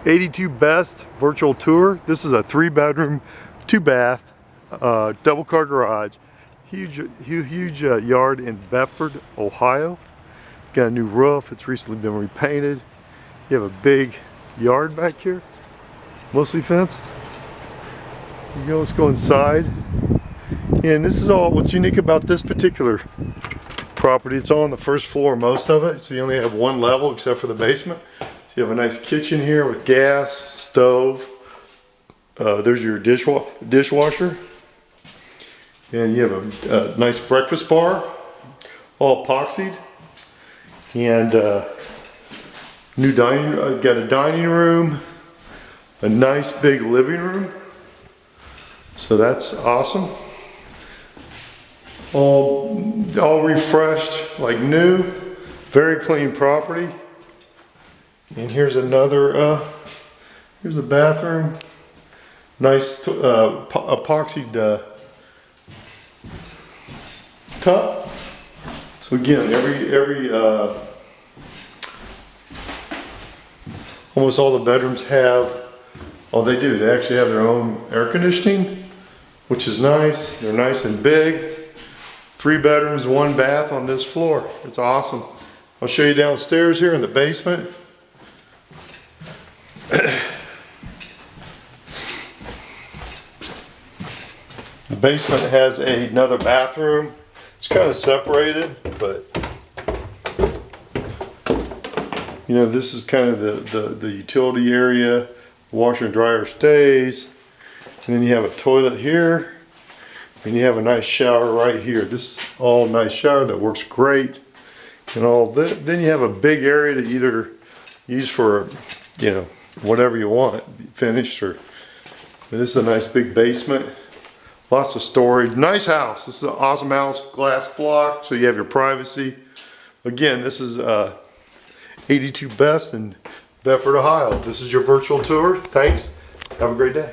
82 Best virtual tour. This is a 3-bedroom, 2-bath, double car garage. Huge yard in Bedford, Ohio. It's got a new roof. It's recently been repainted. You have a big yard back here, mostly fenced. Let's go inside. And this is all what's unique about this particular property. It's all on the first floor, most of it. So you only have one level except for the basement. So you have a nice kitchen here with gas, stove. There's your dishwasher. And you have a nice breakfast bar, all epoxied. And new dining, got a dining room, a nice big living room. So that's awesome. All refreshed, like new, very clean property. And here's another, here's a bathroom, nice epoxied tub. So again, almost all the bedrooms have, they do, they actually have their own air conditioning, which is nice. They're nice and big. 3 bedrooms, 1 bath on this floor. It's awesome. I'll show you downstairs here in the basement. The basement has another bathroom. It's kind of separated, but you know, this is kind of the utility area. The washer and dryer stays. And then you have a toilet here. And you have a nice shower right here. This is all nice shower that works great. And all that. Then you have a big area to either use for, you know, whatever you want, finished or. But this is a nice big basement. Lots of storage. Nice house. This is an awesome house. Glass block, so you have your privacy. Again, this is 82 Best in Bedford, Ohio. This is your virtual tour. Thanks. Have a great day.